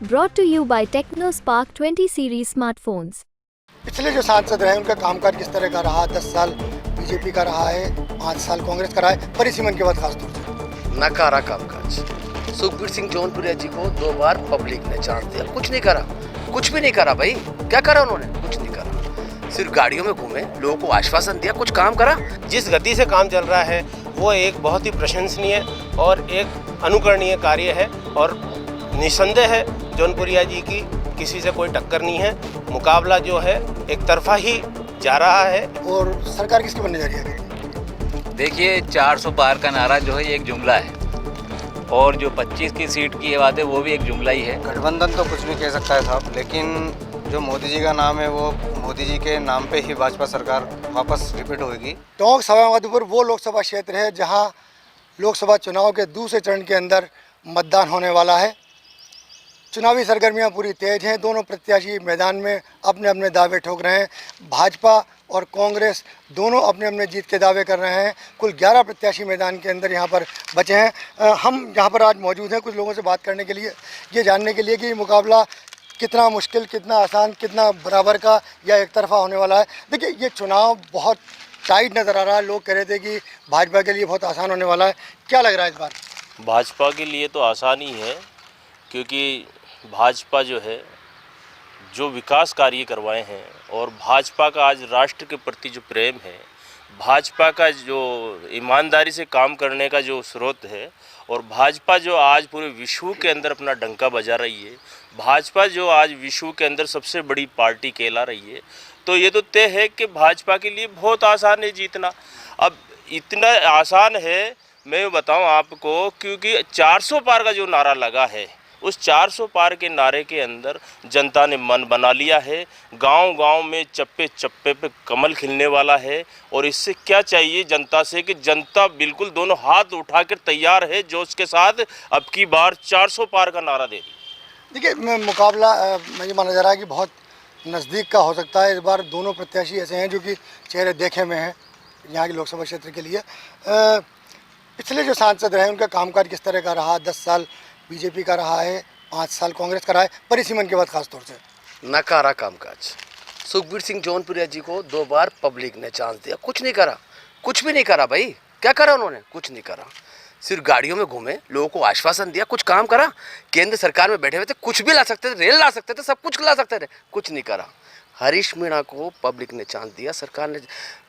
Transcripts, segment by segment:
Brought to you by TechnoSpark 20 series smartphones. पिछले जो सांसद रहे उनका कामकाज किस तरह का रहा? 10 साल बीजेपी का रहा है, 5 साल कांग्रेस का रहा है, परिसीमन के बाद खासतौर से नकारा कामकाज। सुखबीर सिंह जौनपुरिया जी को 2 बार पब्लिक ने चांस दिया, कुछ नहीं करा, कुछ भी नहीं करा भाई। क्या करा उन्होंने? कुछ नहीं करा, सिर्फ गाड़ियों में घूमे, लोगों को आश्वासन दिया, कुछ काम करा? जिस गति से काम चल रहा है वो एक बहुत ही प्रशंसनीय और एक अनुकरणीय कार्य है और निसंदेह है जौनपुरिया जी की किसी से कोई टक्कर नहीं है। मुकाबला जो है एक तरफा ही जा रहा है। और सरकार किसकी बनने जा रही है? देखिए, 400 पार का नारा जो है एक जुमला है और जो 25 की सीट की बात है वो भी एक जुमला ही है। गठबंधन तो कुछ भी कह सकता है साहब, लेकिन जो मोदी जी का नाम है वो मोदी जी के नाम पे ही भाजपा सरकार वापस रिपीट होगी। टोंक सवाईमाधोपुर वो लोकसभा क्षेत्र है जहां लोकसभा चुनाव के दूसरे चरण के अंदर मतदान होने वाला है। चुनावी सरगर्मियां पूरी तेज हैं। दोनों प्रत्याशी मैदान में अपने अपने दावे ठोक रहे हैं। भाजपा और कांग्रेस दोनों अपने अपने जीत के दावे कर रहे हैं। कुल 11 प्रत्याशी मैदान के अंदर यहां पर बचे हैं। हम यहां पर आज मौजूद हैं कुछ लोगों से बात करने के लिए, ये जानने के लिए कि मुकाबला कितना मुश्किल, कितना आसान, कितना बराबर का या एक तरफा होने वाला है। देखिए, ये चुनाव बहुत टाइट नज़र आ रहा है। लोग कह रहे थे कि भाजपा के लिए बहुत आसान होने वाला है। क्या लग रहा है इस बार? भाजपा के लिए तो आसान ही है, क्योंकि भाजपा जो है जो विकास कार्य करवाए हैं और भाजपा का आज राष्ट्र के प्रति जो प्रेम है, भाजपा का जो ईमानदारी से काम करने का जो स्रोत है और भाजपा जो आज पूरे विश्व के अंदर अपना डंका बजा रही है, भाजपा जो आज विश्व के अंदर सबसे बड़ी पार्टी कहला रही है, तो ये तो तय है कि भाजपा के लिए बहुत आसान है जीतना। अब इतना आसान है मैं बताऊं आपको, क्योंकि 400 पार का जो नारा लगा है उस 400 पार के नारे के अंदर जनता ने मन बना लिया है। गांव-गांव में चप्पे चप्पे पे कमल खिलने वाला है और इससे क्या चाहिए जनता से कि जनता बिल्कुल दोनों हाथ उठाकर तैयार है जोश के साथ अब की बार 400 पार का नारा दे रही। देखिए, मुकाबला मुझे माना जा रहा है कि बहुत नज़दीक का हो सकता है। इस बार दोनों प्रत्याशी ऐसे हैं जो कि चेहरे देखे में हैं यहाँ के लोकसभा क्षेत्र के लिए। पिछले जो सांसद रहे उनका कामकाज किस तरह का रहा? 10 साल बीजेपी का रहा है, 5 साल कांग्रेस का रहा है, परिसीमन के बाद खासतौर से नकारा कामकाज। सुखबीर सिंह जौनपुरिया जी को 2 बार पब्लिक ने चांस दिया, कुछ नहीं करा, कुछ भी नहीं करा भाई। क्या करा उन्होंने? कुछ नहीं करा, सिर्फ गाड़ियों में घूमे, लोगों को आश्वासन दिया, कुछ काम करा? केंद्र सरकार में बैठे हुए थे, कुछ भी ला सकते थे, रेल ला सकते थे, सब कुछ ला सकते थे, कुछ नहीं करा। हरीश मीणा को पब्लिक ने चांस दिया, सरकार ने,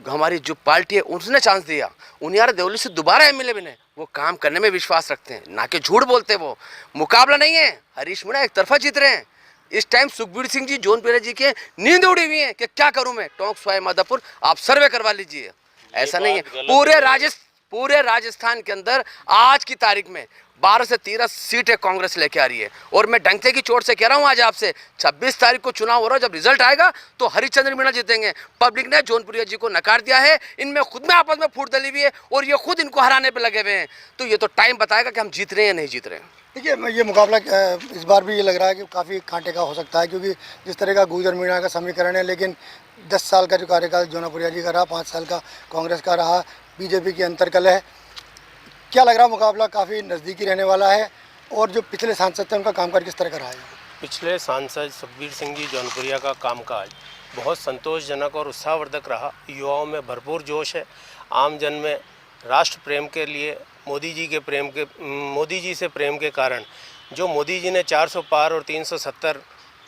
हमारी जो पार्टी है उसने चांस दिया। उनियारा देवली से दोबारा एमएलए बने, वो काम करने में विश्वास रखते हैं, ना कि झूठ बोलते। वो मुकाबला नहीं है, हरीश मीणा एक तरफा जीत रहे हैं। इस टाइम सुखबीर सिंह जी जौनपुरिया जी के नींद उड़ी हुई है कि क्या करूं मैं। टोंक सवाईमाधोपुर आप सर्वे करवा लीजिए, ऐसा नहीं है। पूरे राजस्थान के अंदर आज की तारीख में 12 से 13 सीटें कांग्रेस लेके आ रही है। और मैं डंके की चोट से कह रहा हूं आज आपसे, 26 तारीख को चुनाव हो रहा है, जब रिजल्ट आएगा तो हरिश्चंद्र मीणा जीतेंगे। पब्लिक ने जौनपुरिया जी को नकार दिया है, इनमें खुद में आपस में फूट डली हुई है और ये खुद इनको हराने पे लगे हुए हैं। तो ये तो टाइम बताएगा कि हम जीत रहे हैं या नहीं जीत रहे हैं। देखिए, ये मुकाबला इस बार भी ये लग रहा है कि काफ़ी कांटे का हो सकता है, क्योंकि जिस तरह का गुर्जर मीणा का समीकरण है, लेकिन 10 साल का जो कार्यकाल जौनपुरिया जी का रहा, 5 साल का कांग्रेस का रहा, बीजेपी की अंतर्कलह है। क्या लग रहा है मुकाबला काफ़ी नज़दीकी रहने वाला है? और जो पिछले सांसद थे उनका कामकाज किस तरह का रहा है? पिछले सांसद सुखबीर सिंह जी जौनपुरिया का कामकाज बहुत संतोषजनक और उत्साहवर्धक रहा। युवाओं में भरपूर जोश है, आम जन में राष्ट्र प्रेम के लिए मोदी जी से प्रेम के कारण जो मोदी जी ने 400 पार और 370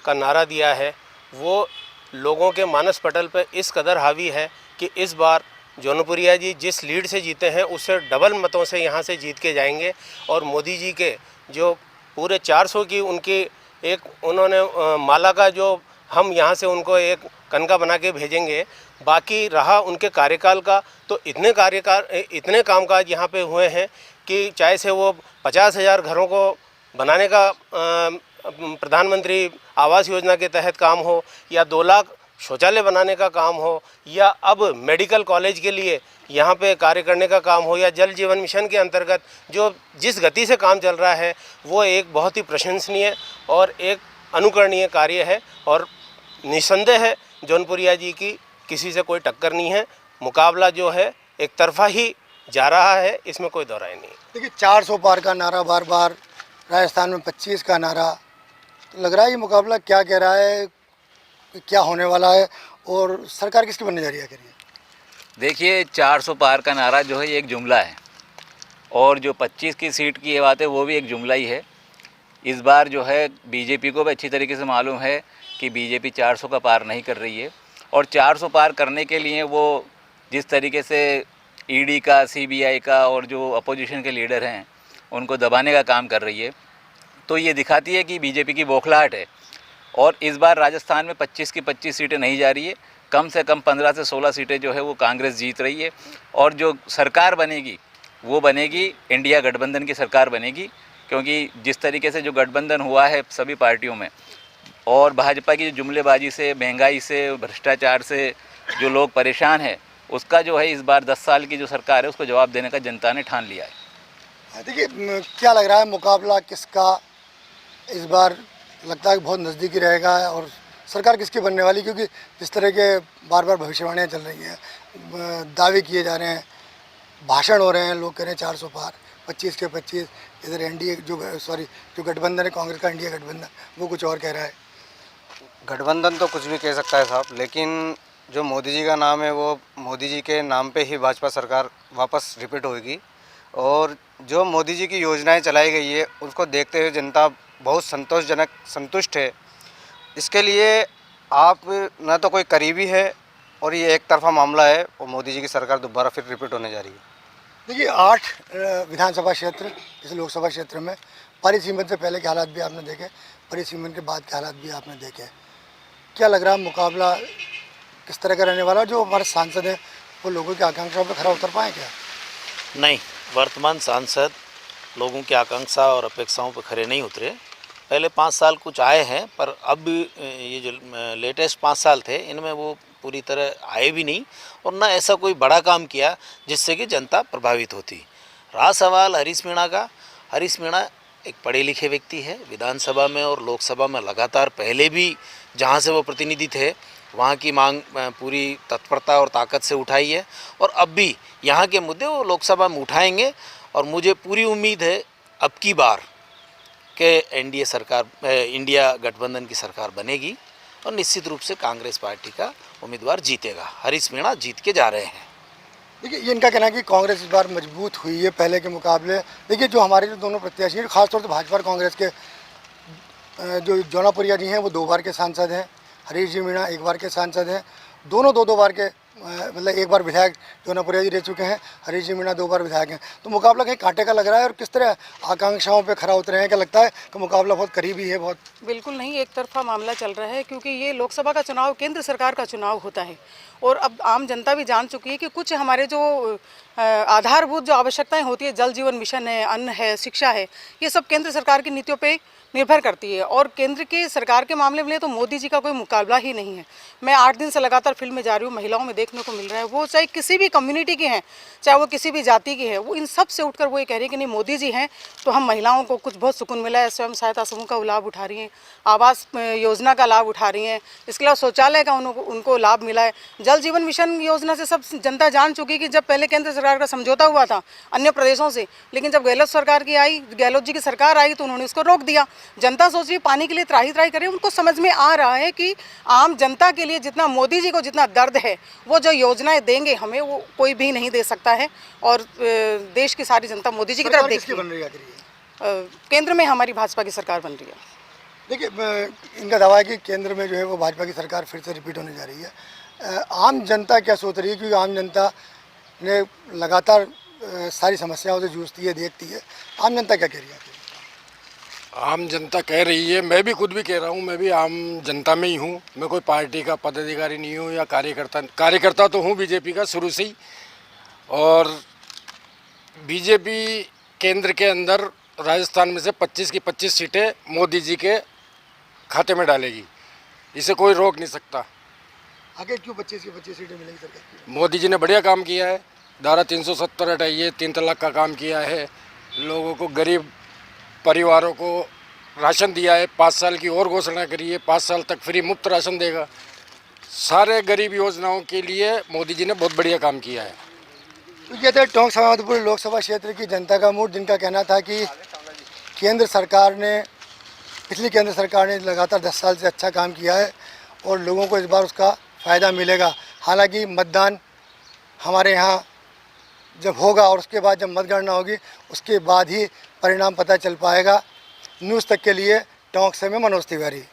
का नारा दिया है वो लोगों के मानस पटल पर इस कदर हावी है कि इस बार जौनपुरिया जी जिस लीड से जीते हैं उससे डबल मतों से यहाँ से जीत के जाएंगे। और मोदी जी के जो पूरे 400 की उनकी एक उन्होंने माला का जो हम यहाँ से उनको एक कनका बना के भेजेंगे। बाकी रहा उनके कार्यकाल का, तो इतने कामकाज यहाँ पे हुए हैं कि चाहे से वो 50,000 घरों को बनाने का प्रधानमंत्री आवास योजना के तहत काम हो, या 2 लाख शौचालय बनाने का काम हो, या अब मेडिकल कॉलेज के लिए यहाँ पे कार्य करने का काम हो, या जल जीवन मिशन के अंतर्गत जो जिस गति से काम चल रहा है वो एक बहुत ही प्रशंसनीय और एक अनुकरणीय कार्य है और निसंदेह है जौनपुरिया जी की किसी से कोई टक्कर नहीं है। मुकाबला जो है एक तरफा ही जा रहा है, इसमें कोई दो राय नहीं। देखिए, 400 पार का नारा बार बार, राजस्थान में 25 का नारा, तो लग रहा है ये मुकाबला क्या कह रहा है, क्या होने वाला है और सरकार किसकी बनने जा रही है आखिर ये? देखिए, 400 पार का नारा जो है ये एक जुमला है, और जो 25 की सीट की ये बात है वो भी एक जुमला ही है। इस बार जो है बीजेपी को भी अच्छी तरीके से मालूम है कि बीजेपी 400 का पार नहीं कर रही है, और 400 पार करने के लिए वो जिस तरीके से ईडी का, सीबीआई का और जो अपोजिशन के लीडर हैं उनको दबाने का काम कर रही है, तो ये दिखाती है कि बीजेपी की बौखलाहट है। और इस बार राजस्थान में 25 की 25 सीटें नहीं जा रही है, कम से कम 15 से 16 सीटें जो है वो कांग्रेस जीत रही है, और जो सरकार बनेगी वो बनेगी इंडिया गठबंधन की सरकार बनेगी, क्योंकि जिस तरीके से जो गठबंधन हुआ है सभी पार्टियों में, और भाजपा की जो जुमलेबाजी से, महंगाई से, भ्रष्टाचार से जो लोग परेशान हैं, उसका जो है इस बार 10 साल की जो सरकार है उसको जवाब देने का जनता ने ठान लिया है। देखिए क्या लग रहा है मुकाबला किसका इस बार लगता है कि बहुत नज़दीकी रहेगा, और सरकार किसकी बनने वाली, क्योंकि जिस तरह के बार बार भविष्यवाणियाँ चल रही हैं, दावे किए जा रहे हैं, भाषण हो रहे हैं, लोग कह रहे हैं 400 पार, 25 के 25, इधर एनडीए जो गठबंधन है कांग्रेस का, इंडिया गठबंधन, वो कुछ और कह रहा है। गठबंधन तो कुछ भी कह सकता है साहब, लेकिन जो मोदी जी का नाम है वो मोदी जी के नाम पे ही भाजपा सरकार वापस रिपीट होगी, और जो मोदी जी की योजनाएं चलाई गई है उसको देखते हुए जनता बहुत संतुष्ट है। इसके लिए आप न तो कोई करीबी है, और ये एक तरफा मामला है, और मोदी जी की सरकार दोबारा फिर रिपीट होने जा रही है। देखिए 8 विधानसभा क्षेत्र इस लोकसभा क्षेत्र में परिसीमन से पहले के हालात भी आपने देखे, परिसीमन के बाद के हालात भी आपने देखे। क्या लग रहा है मुकाबला किस तरह का रहने वाला? जो हमारे सांसद हैं वो लोगों की आकांक्षाओं पर खरा उतर पाएँ क्या? नहीं, वर्तमान सांसद लोगों की आकांक्षा और अपेक्षाओं पर खरे नहीं उतरे। पहले 5 साल कुछ आए हैं, पर अब ये जो लेटेस्ट 5 साल थे इनमें वो पूरी तरह आए भी नहीं, और न ऐसा कोई बड़ा काम किया जिससे कि जनता प्रभावित होती। रहा सवाल हरीश मीणा का, हरीश मीणा एक पढ़े लिखे व्यक्ति है, विधानसभा में और लोकसभा में लगातार पहले भी जहाँ से वो प्रतिनिधि थे वहाँ की मांग पूरी तत्परता और ताकत से उठाई है, और अब भी यहाँ के मुद्दे वो लोकसभा में उठाएंगे, और मुझे पूरी उम्मीद है अब की बार कि एनडीए सरकार, इंडिया गठबंधन की सरकार बनेगी, और निश्चित रूप से कांग्रेस पार्टी का उम्मीदवार जीतेगा। हरीश मीणा जीत के जा रहे हैं। देखिए ये इनका कहना है कि कांग्रेस इस बार मजबूत हुई है पहले के मुकाबले। देखिए जो हमारे जो दोनों प्रत्याशी हैं, खासतौर से भाजपा और कांग्रेस के जो जौनापुरिया जी हैं वो 2 बार के सांसद हैं, हरीश जी मीणा 1 बार के सांसद हैं, दोनों 2 बार के मतलब 1 बार विधायक जौनापुरिया जी रह चुके हैं, हरीश जी मीणा 2 बार विधायक हैं। तो मुकाबला कहीं कांटे का लग रहा है, और किस तरह आकांक्षाओं पे खरा उतरे हैं? क्या लगता है कि मुकाबला बहुत करीबी है? बहुत बिल्कुल नहीं, एक तरफा मामला चल रहा है, क्योंकि ये लोकसभा का चुनाव केंद्र सरकार का चुनाव होता है, और अब आम जनता भी जान चुकी है कि कुछ हमारे जो आधारभूत जो आवश्यकताएं होती है, जल जीवन मिशन है, अन्न है, शिक्षा है, ये सब केंद्र सरकार की नीतियों पे निर्भर करती है। और केंद्र की सरकार के मामले में तो मोदी जी का कोई मुकाबला ही नहीं है। मैं 8 दिन से लगातार फील्ड में जा रही हूँ, महिलाओं में देखने को मिल रहा है, वो चाहे किसी भी कम्युनिटी की हैं, चाहे वो किसी भी जाति की है, वो इन सब से उठकर वो ये कह रही है कि नहीं मोदी जी हैं तो हम महिलाओं को कुछ बहुत सुकून मिला है। स्वयं सहायता समूह का लाभ उठा रही हैं, आवास योजना का लाभ उठा रही हैं, इसके अलावा शौचालय का उनको लाभ मिला है। जल जीवन मिशन योजना से सब जनता जान चुकी है कि जब पहले केंद्र सरकार का समझौता हुआ था अन्य प्रदेशों से, लेकिन जब गहलोत जी की सरकार आई तो उन्होंने उसको रोक दिया। जनता सोच रही है पानी के लिए त्राही त्राही करे। उनको समझ में आ रहा है कि आम जनता के लिए जितना मोदी जी को जितना दर्द है, वो जो योजनाएं देंगे हमें वो कोई भी नहीं दे सकता है, और देश की सारी जनता मोदी जी की तरफ देखती है। केंद्र में हमारी भाजपा की सरकार बन रही है। देखिए इनका दावा है कि केंद्र में जो है वो भाजपा की सरकार फिर से रिपीट होने जा रही है। आम जनता क्या सोच रही है? क्योंकि आम जनता ने लगातार सारी समस्याओं से जूझती है, देखती है। आम जनता क्या कह रही है? आम जनता कह रही है, मैं भी खुद भी कह रहा हूँ, मैं भी आम जनता में ही हूँ। मैं कोई पार्टी का पदाधिकारी नहीं हूँ या कार्यकर्ता तो हूँ बीजेपी का शुरू से ही। और बीजेपी केंद्र के अंदर राजस्थान में से 25 की 25 सीटें मोदी जी के खाते में डालेगी, इसे कोई रोक नहीं सकता। आगे क्यों 25 की 25 सीटें मिलेंगी सरकार? मोदी जी ने बढ़िया काम किया है, धारा 370 हटाई है, 3 तलाक का काम किया है, लोगों को, गरीब परिवारों को राशन दिया है, 5 साल की और घोषणा करी है, 5 साल तक फ्री मुफ्त राशन देगा। सारे गरीब योजनाओं के लिए मोदी जी ने बहुत बढ़िया काम किया है। तो ये थे टोंक सवाईमाधोपुर लोकसभा क्षेत्र की जनता का मूड, जिनका कहना था कि केंद्र सरकार ने पिछली केंद्र सरकार ने लगातार 10 साल से अच्छा काम किया है और लोगों को इस बार उसका फ़ायदा मिलेगा। हालांकि मतदान हमारे यहाँ जब होगा और उसके बाद जब मतगणना होगी उसके बाद ही परिणाम पता चल पाएगा। न्यूज़ तक के लिए टोंक से मैं मनोज तिवारी।